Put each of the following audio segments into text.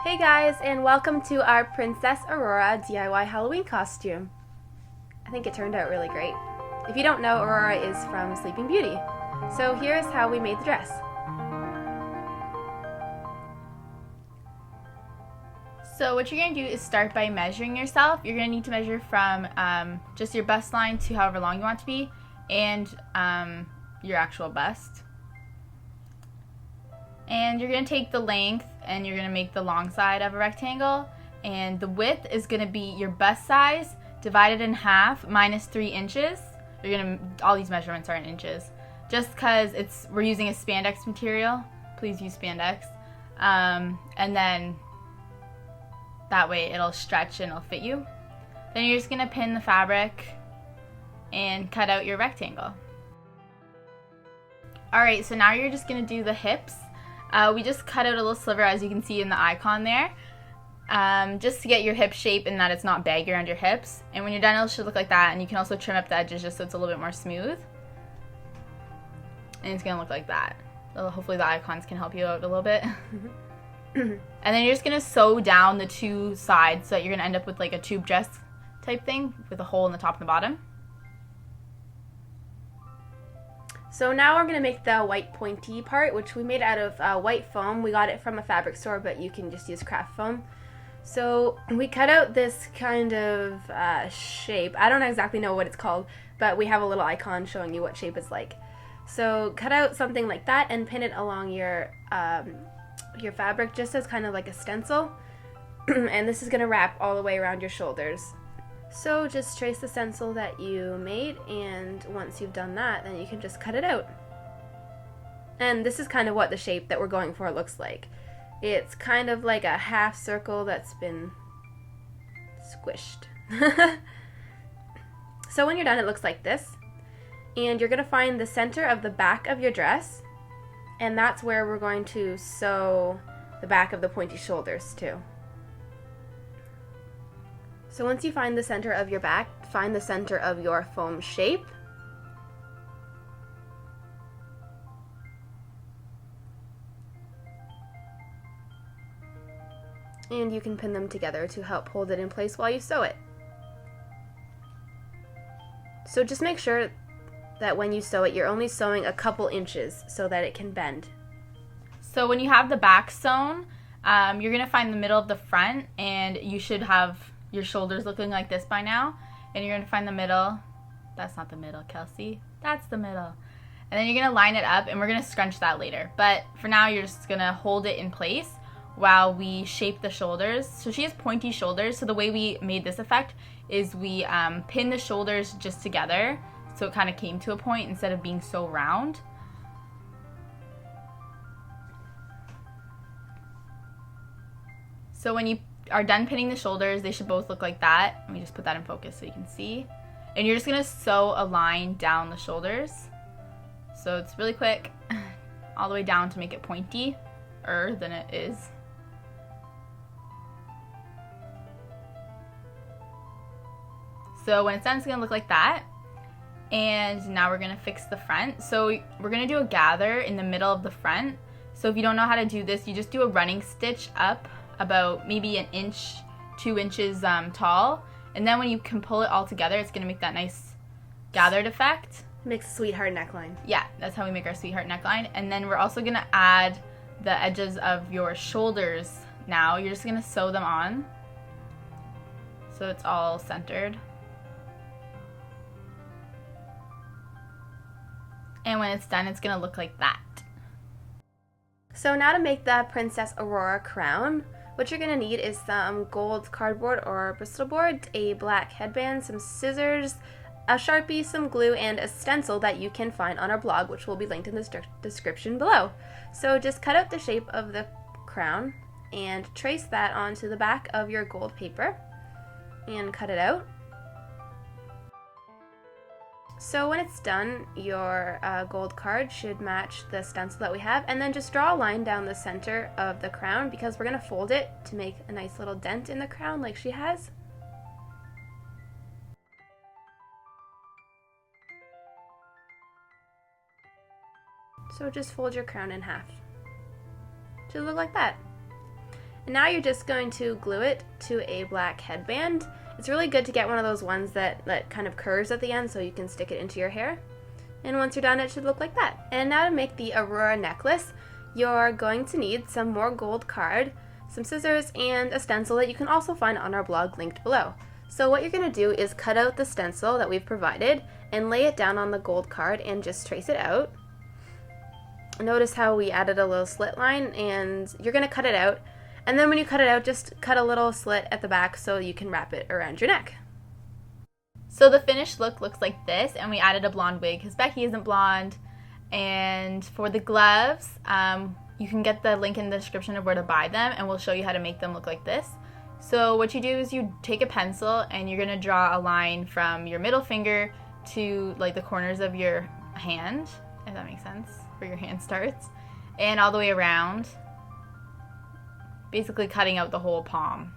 Hey guys, and welcome to our Princess Aurora DIY Halloween costume. I think it turned out really great. If you don't know, Aurora is from Sleeping Beauty. So here's how we made the dress. So what you're going to do is start by measuring yourself. You're going to need to measure from just your bust line to however long you want it to be, and your actual bust. And you're going to take the length and you're going to make the long side of a rectangle, and the width is going to be your bust size divided in half minus 3 inches. You're going to, all these measurements are in inches. Just because we're using a spandex material, please use spandex. And then that way it'll stretch and it'll fit you. Then you're just going to pin the fabric and cut out your rectangle. Alright, so now you're just going to do the hips. We just cut out a little sliver, as you can see in the icon there, just to get your hip shape and that it's not baggy around your hips. And when you're done, it should look like that, and you can also trim up the edges just so it's a little bit more smooth. And it's going to look like that. So hopefully the icons can help you out a little bit. And then you're just going to sew down the two sides so that you're going to end up with like a tube dress type thing with a hole in the top and the bottom. So now we're going to make the white pointy part, which we made out of white foam. We got it from a fabric store, but you can just use craft foam. So we cut out this kind of shape. I don't exactly know what it's called, but we have a little icon showing you what shape it's like. So cut out something like that and pin it along your fabric just as kind of like a stencil. And this is going to wrap all the way around your shoulders. So just trace the stencil that you made, and once you've done that, then you can just cut it out. And this is kind of what the shape that we're going for looks like. It's kind of like a half circle that's been squished. So when you're done, it looks like this. And you're going to find the center of the back of your dress, and that's where we're going to sew the back of the pointy shoulders too. So once you find the center of your back, find the center of your foam shape. And you can pin them together to help hold it in place while you sew it. So just make sure that when you sew it, you're only sewing a couple inches so that it can bend. So when you have the back sewn, you're going to find the middle of the front, and you should have your shoulders looking like this by now. And you're going to find the middle. That's not the middle, Kelsey. That's the middle. And then you're going to line it up, and we're going to scrunch that later. But for now, you're just going to hold it in place while we shape the shoulders. So she has pointy shoulders, so the way we made this effect is we pinned the shoulders just together, so it kind of came to a point instead of being so round. So when you are done pinning the shoulders, they should both look like that. Let me just put that in focus so you can see. And you're just going to sew a line down the shoulders. So it's really quick, all the way down to make it pointier than it is. So when it's done, it's going to look like that. And now we're going to fix the front. So we're going to do a gather in the middle of the front. So if you don't know how to do this, you just do a running stitch up about maybe an inch, 2 inches tall. And then when you can pull it all together, it's going to make that nice gathered effect. Makes a sweetheart neckline. Yeah, that's how we make our sweetheart neckline. And then we're also going to add the edges of your shoulders now. You're just going to sew them on so it's all centered. And when it's done, it's going to look like that. So now to make the Princess Aurora crown, what you're going to need is some gold cardboard or Bristol board, a black headband, some scissors, a Sharpie, some glue, and a stencil that you can find on our blog, which will be linked in the description below. So just cut out the shape of the crown and trace that onto the back of your gold paper and cut it out. So when it's done, your gold card should match the stencil that we have, and then just draw a line down the center of the crown because we're going to fold it to make a nice little dent in the crown like she has. So just fold your crown in half to look like that. And now you're just going to glue it to a black headband. It's really good to get one of those ones that kind of curves at the end so you can stick it into your hair. And once you're done, it should look like that. And now to make the Aurora necklace, you're going to need some more gold card, some scissors, and a stencil that you can also find on our blog linked below. So what you're going to do is cut out the stencil that we've provided and lay it down on the gold card and just trace it out. Notice how we added a little slit line, and you're going to cut it out. And then when you cut it out, just cut a little slit at the back so you can wrap it around your neck. So the finished look looks like this, and we added a blonde wig because Becky isn't blonde. And for the gloves, you can get the link in the description of where to buy them, and we'll show you how to make them look like this. So what you do is you take a pencil and you're going to draw a line from your middle finger to like the corners of your hand, if that makes sense, where your hand starts, and all the way around, basically cutting out the whole palm.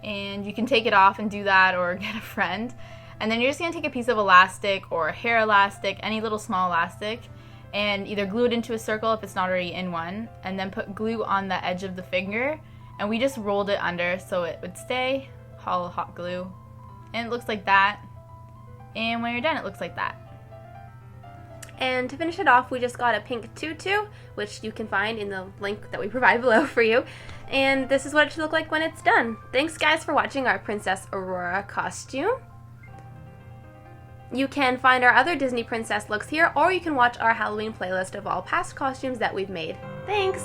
And you can take it off and do that, or get a friend. And then you're just going to take a piece of elastic or a hair elastic, any little small elastic, and either glue it into a circle if it's not already in one, and then put glue on the edge of the finger. And we just rolled it under so it would stay, hollow hot glue. And it looks like that. And when you're done, it looks like that. And to finish it off, we just got a pink tutu, which you can find in the link that we provide below for you. And this is what it should look like when it's done. Thanks guys for watching our Princess Aurora costume. You can find our other Disney princess looks here, or you can watch our Halloween playlist of all past costumes that we've made. Thanks!